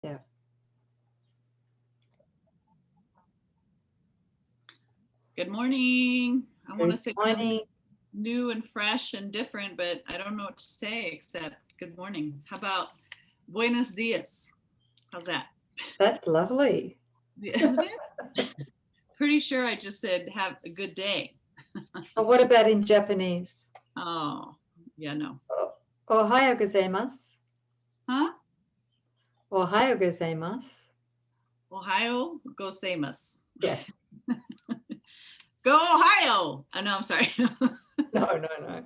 Yeah. Good morning. I want to Good say something morning. new and fresh and different, but I don't know what to say except good morning. How about buenos dias? How's that? That's lovely. Isn't it? Pretty sure I just said have a good day. And what about in Japanese? Oh, yeah, no. Ohayou gozaimasu. Huh? Ohayou gozaimasu. Ohio gozaimasu. Yes. Go Ohio. Oh, no, I'm sorry. No, no, no.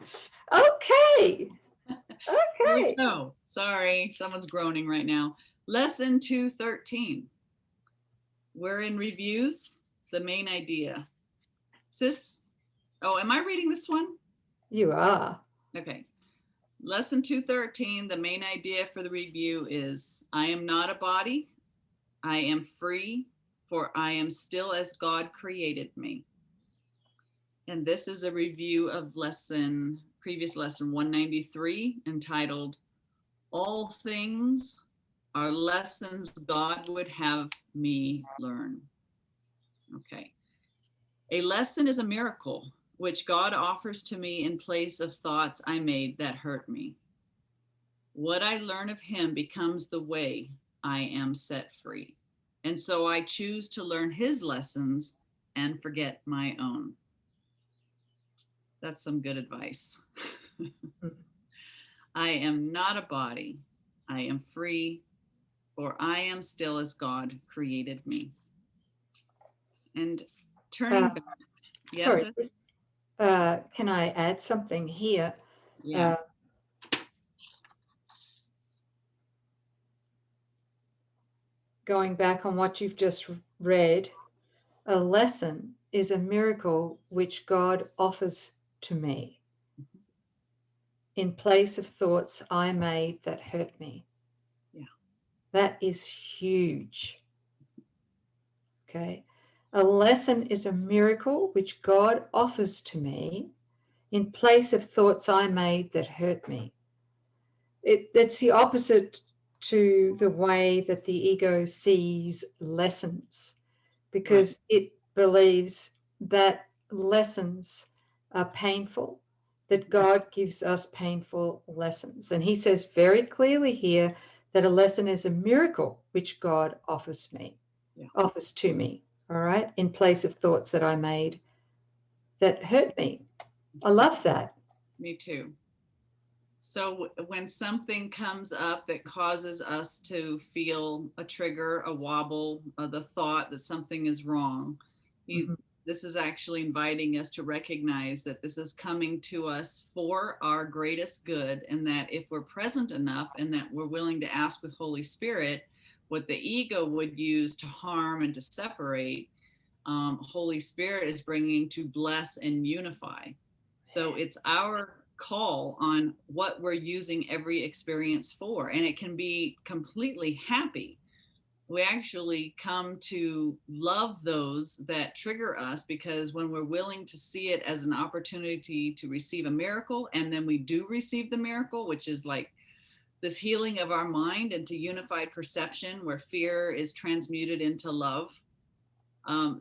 Okay. Here we Okay. go. Sorry, someone's groaning right now. Lesson 213. We're in reviews. The main idea. Sis, oh, am I reading this one? You are. Okay. Lesson 213, the main idea for the review is I am not a body. I am free, for I am still as God created me. And this is a review of previous lesson 193, entitled All Things Are Lessons God Would Have Me Learn. Okay. A lesson is a miracle which God offers to me in place of thoughts I made that hurt me. What I learn of him becomes the way I am set free. And so I choose to learn his lessons and forget my own. That's some good advice. I am not a body. I am free, for I am still as God created me. And turning back, yes, Sorry. Can I add something here? yeah. Going back on what you've just read, a lesson is a miracle which God offers to me in place of thoughts I made that hurt me. Yeah. That is huge. Okay. A lesson is a miracle which God offers to me in place of thoughts I made that hurt me. That's the opposite to the way that the ego sees lessons, because Right. it believes that lessons are painful, that God gives us painful lessons. And he says very clearly here that a lesson is a miracle which God offers me, offers to me, all right, in place of thoughts that I made that hurt me. I love that. Me too. So when something comes up that causes us to feel a trigger, a wobble, the thought that something is wrong, Mhm. this is actually inviting us to recognize that this is coming to us for our greatest good, and that if we're present enough and that we're willing to ask with Holy Spirit what the ego would use to harm and to separate, Holy Spirit is bringing to bless and unify. So it's our call on what we're using every experience for. And it can be completely happy. We actually come to love those that trigger us, because when we're willing to see it as an opportunity to receive a miracle, and then we do receive the miracle, which is like this healing of our mind into unified perception where fear is transmuted into love,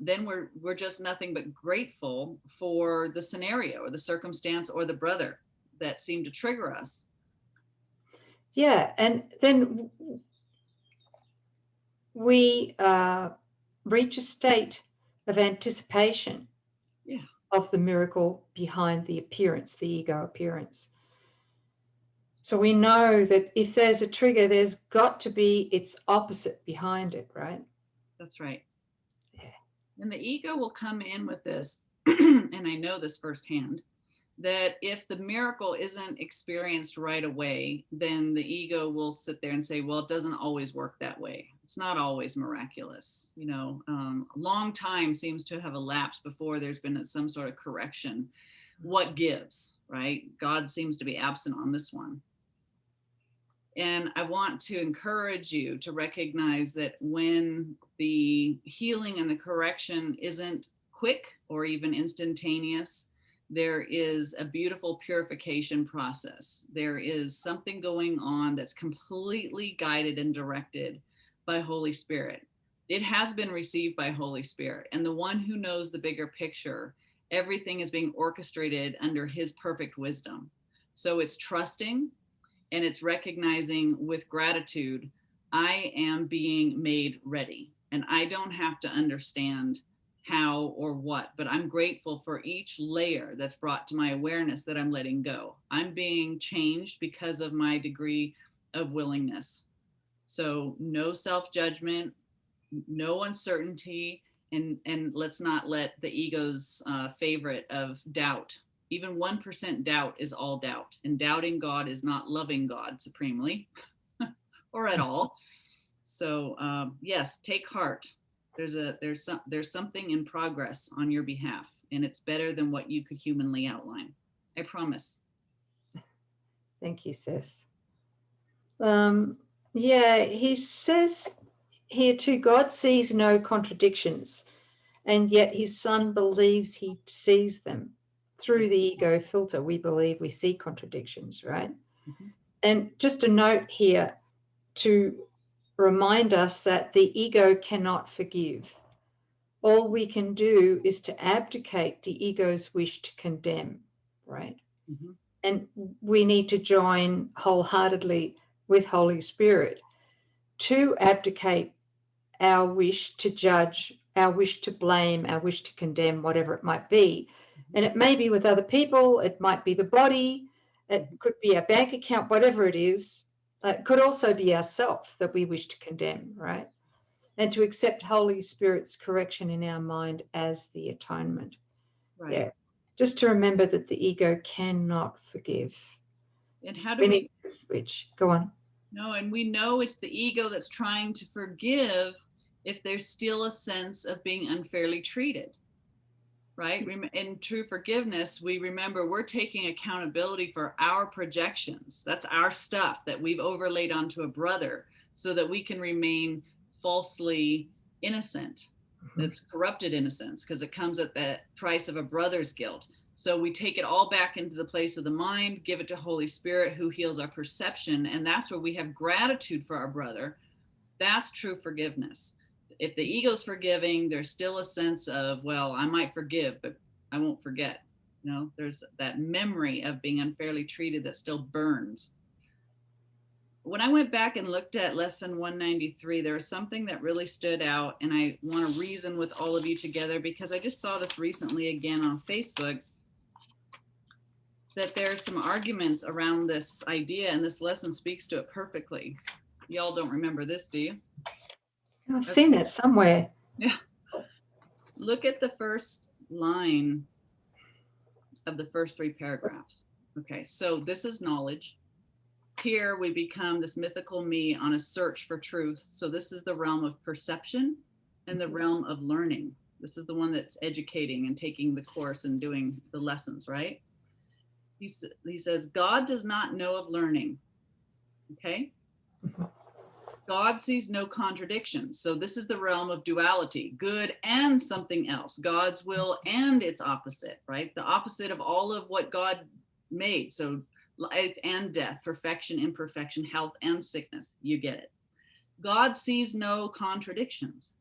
then we're just nothing but grateful for the scenario or the circumstance or the brother that seemed to trigger us. Yeah, and then we reach a state of anticipation, Yeah, of the miracle behind the appearance, the ego appearance. So we know that if there's a trigger, there's got to be its opposite behind it, right? that's right. Yeah. And the ego will come in with this, and I know this firsthand, that if the miracle isn't experienced right away, then the ego will sit there and say, well, it doesn't always work that way. It's not always miraculous. A long time seems to have elapsed before there's been some sort of correction. What gives, right? God seems to be absent on this one. And I want to encourage you to recognize that when the healing and the correction isn't quick or even instantaneous, there is a beautiful purification process. There is something going on that's completely guided and directed by Holy Spirit. It has been received by Holy Spirit. And the one who knows the bigger picture, everything is being orchestrated under his perfect wisdom. So it's trusting and it's recognizing with gratitude, I am being made ready. And I don't have to understand how or what, but I'm grateful for each layer that's brought to my awareness that I'm letting go. I'm being changed because of my degree of willingness. So no self-judgment, no uncertainty, and let's not let the ego's favorite of doubt. Even 1% doubt is all doubt, and doubting God is not loving God supremely or at all. So yes, take heart. There's something in progress on your behalf, and it's better than what you could humanly outline. I promise. Thank you, sis. Yeah, he says here too, God sees no contradictions, and yet his son believes he sees them. Through the ego filter, we believe we see contradictions, right? Mm-hmm. And just a note here to remind us that the ego cannot forgive. All we can do is to abdicate the ego's wish to condemn, right? Mm-hmm. And we need to join wholeheartedly with Holy Spirit to abdicate our wish to judge, our wish to blame, our wish to condemn, whatever it might be. And it may be with other people, it might be the body, it could be our bank account, whatever it is. It could also be ourself that we wish to condemn, right? And to accept Holy Spirit's correction in our mind as the atonement. Right. Yeah. Just to remember that the ego cannot forgive. And how do we need to switch? Go on. No, and we know it's the ego that's trying to forgive if there's still a sense of being unfairly treated, right? In true forgiveness, we remember we're taking accountability for our projections. That's our stuff that we've overlaid onto a brother so that we can remain falsely innocent. That's corrupted innocence because it comes at the price of a brother's guilt. So we take it all back into the place of the mind, give it to Holy Spirit who heals our perception. And that's where we have gratitude for our brother. That's true forgiveness. If the ego's forgiving, there's still a sense of, well, I might forgive, but I won't forget. You know, there's that memory of being unfairly treated that still burns. When I went back and looked at lesson 193, there was something that really stood out, and I want to reason with all of you together because I just saw this recently again on Facebook, that there's some arguments around this idea, and this lesson speaks to it perfectly. Y'all don't remember this, do you? I've seen that somewhere. Yeah. Look at the first line of the first 3 paragraphs. Okay, so this is knowledge. Here we become this mythical me on a search for truth. So this is the realm of perception and the realm of learning. This is the one that's educating and taking the course and doing the lessons, right? He says, God does not know of learning. Okay? God sees no contradictions. So this is the realm of duality, good and something else, God's will and its opposite, right? The opposite of all of what God made. So life and death, perfection, imperfection, health and sickness. You get it. God sees no contradictions.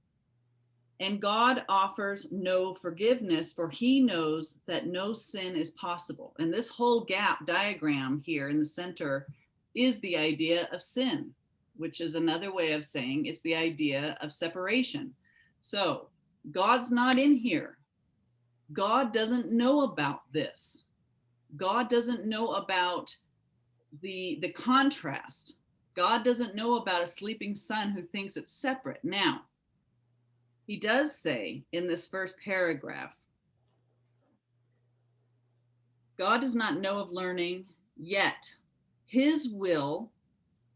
And God offers no forgiveness, for he knows that no sin is possible. And this whole gap diagram here in the center is the idea of sin, which is another way of saying it's the idea of separation. So God's not in here. God doesn't know about this. God doesn't know about the contrast. God doesn't know about a sleeping son who thinks it's separate. Now, he does say in this first paragraph, God does not know of learning, yet his will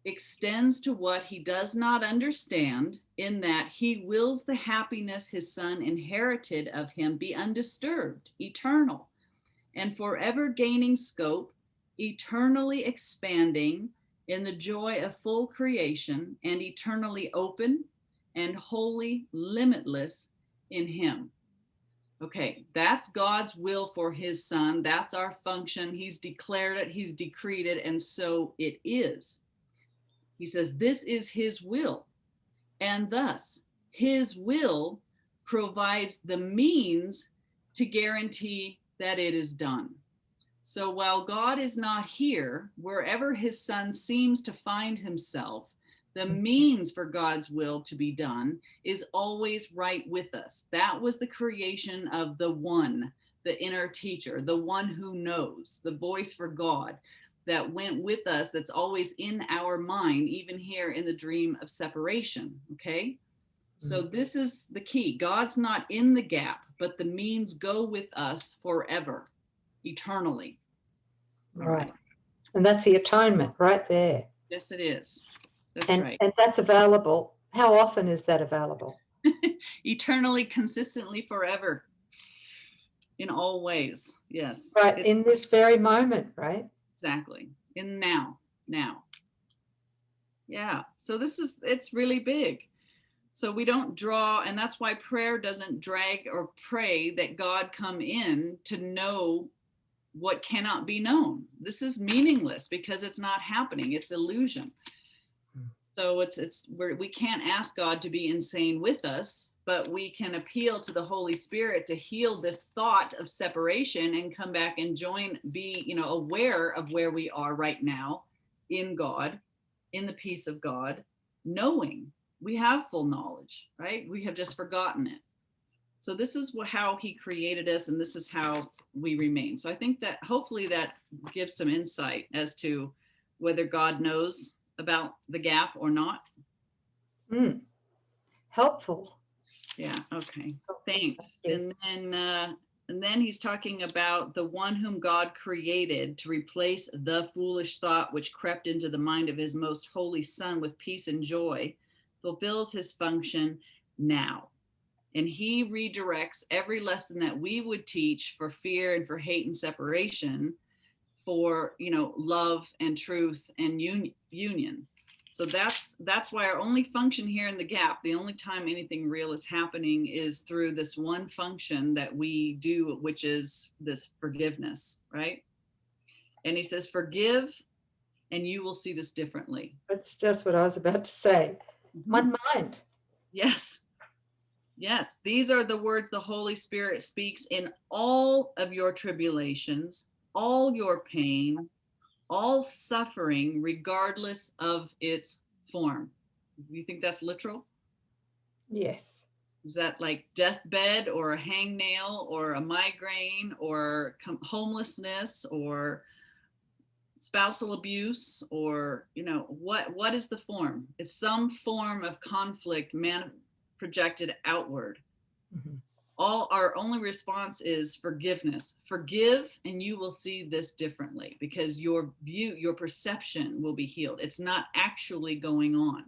extends to what he does not understand, in that he wills the happiness his son inherited of him be undisturbed, eternal, and forever gaining scope, eternally expanding in the joy of full creation, and eternally open and wholly limitless in him. Okay, that's God's will for his son. That's our function. He's declared it, he's decreed it, and so it is. He says, this is his will. And thus, his will provides the means to guarantee that it is done. So while God is not here, wherever his son seems to find himself, the means for God's will to be done is always right with us. That was the creation of the one, the inner teacher, the one who knows, the voice for God that went with us, that's always in our mind, even here in the dream of separation. Okay. So this is the key. God's not in the gap, but the means go with us forever, eternally. Right. And that's the atonement right there. Yes, it is. That's right. And that's available. How often is that available? Eternally, consistently, forever, in all ways. Yes. Right. In this very moment, right? Exactly. In now. Yeah. So it's really big. So we don't draw, and that's why prayer doesn't drag or pray that God come in to know what cannot be known. This is meaningless because it's not happening. It's illusion. So we can't ask God to be insane with us, but we can appeal to the Holy Spirit to heal this thought of separation and come back and be, aware of where we are right now in God, in the peace of God, knowing we have full knowledge, right? We have just forgotten it. So this is how he created us, and this is how we remain. So I think that hopefully that gives some insight as to whether God knows about the gap or not. Helpful. Yeah. Okay. Thanks. And then he's talking about the one whom God created to replace the foolish thought which crept into the mind of his most holy son with peace and joy, fulfills his function now. And he redirects every lesson that we would teach for fear and for hate and separation for, love and truth and union. So that's why our only function here in the gap, the only time anything real is happening is through this one function that we do, which is this forgiveness, right? And he says, forgive, and you will see this differently. That's just what I was about to say. One mind. Yes. Yes. These are the words the Holy Spirit speaks in all of your tribulations, all your pain, all suffering, regardless of its form. Do you think that's literal? Yes. Is that like deathbed or a hangnail or a migraine or homelessness or spousal abuse or, what is the form? It's some form of conflict projected outward. Our only response is forgiveness. Forgive, and you will see this differently because your perception will be healed. It's not actually going on.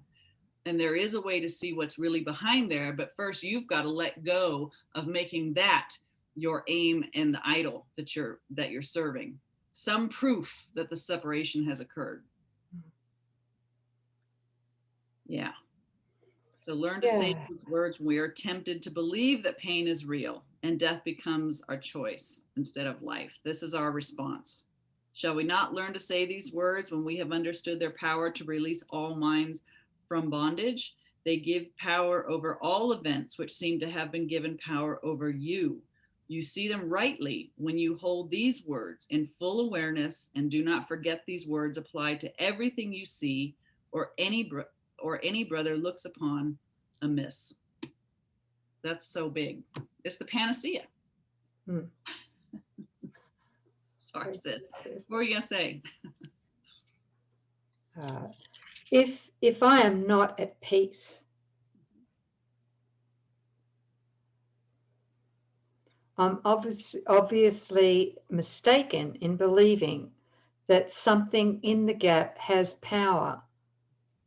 And there is a way to see what's really behind there. But first, you've got to let go of making that your aim and the idol that you're serving. Some proof that the separation has occurred. Yeah. So learn to say these words when we are tempted to believe that pain is real and death becomes our choice instead of life. This is our response. Shall we not learn to say these words when we have understood their power to release all minds from bondage? They give power over all events which seem to have been given power over you. You see them rightly when you hold these words in full awareness, and do not forget these words apply to everything you see or any brother looks upon amiss. That's so big. It's the panacea. Sorry, sis. What were you going to say? If I am not at peace, I'm obviously mistaken in believing that something in the gap has power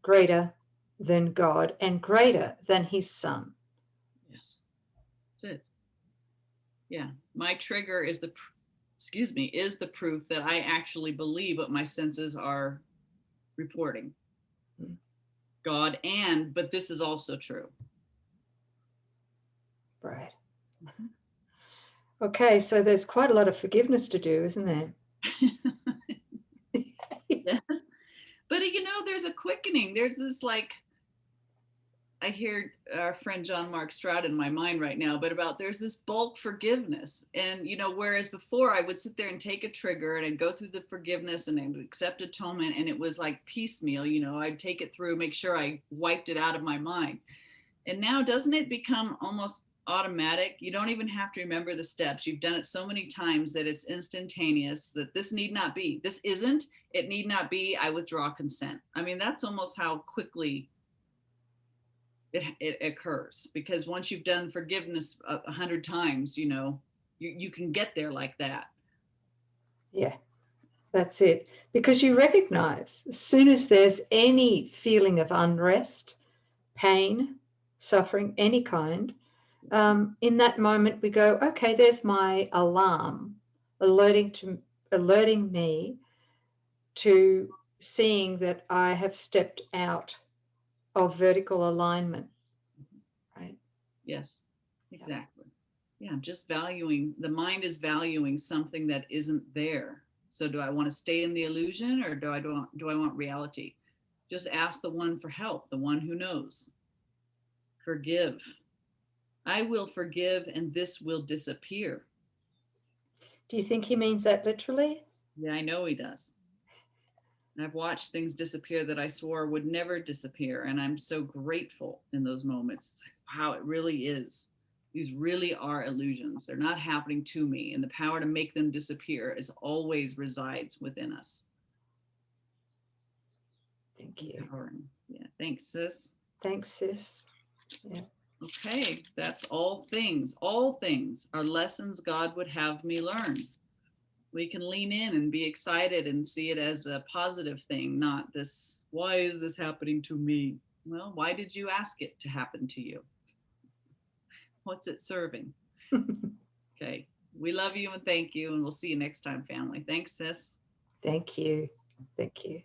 greater than God and greater than his son. Yes, that's it. Yeah, my trigger is the proof that I actually believe what my senses are reporting. God but this is also true. Right. Okay, so there's quite a lot of forgiveness to do, isn't there? Yes. But there's a quickening. There's this I hear our friend John Mark Stroud in my mind right now, but about there's this bulk forgiveness. And, you know, whereas before I would sit there and take a trigger and I'd go through the forgiveness and I would accept atonement, and it was like piecemeal, you know, I'd take it through, make sure I wiped it out of my mind. And now doesn't it become almost automatic? You don't even have to remember the steps. You've done it so many times that it's instantaneous, that this need not be. This isn't, it need not be. I withdraw consent. I mean, that's almost how quickly it occurs, because once you've done forgiveness 100 times, you know, you can get there like that. Yeah, that's it. Because you recognize as soon as there's any feeling of unrest, pain, suffering, any kind, in that moment we go, okay, there's my alarm alerting me to seeing that I have stepped out of vertical alignment, right? Yes, exactly. Yeah, just valuing, the mind is valuing something that isn't there. So do I want to stay in the illusion, or do I want reality? Just ask the one for help, the one who knows. Forgive. I will forgive and this will disappear. Do you think he means that literally? Yeah, I know he does. I've watched things disappear that I swore would never disappear. And I'm so grateful in those moments. It's like, wow, it really is. These really are illusions. They're not happening to me. And the power to make them disappear is always resides within us. Thank you. Empowering. Yeah. Thanks, sis. Thanks, sis. Yeah. Okay. That's all things. All things are lessons God would have me learn. We can lean in and be excited and see it as a positive thing, not this, why is this happening to me? Well, why did you ask it to happen to you? What's it serving? Okay. We love you and thank you. And we'll see you next time, family. Thanks, sis. Thank you. Thank you.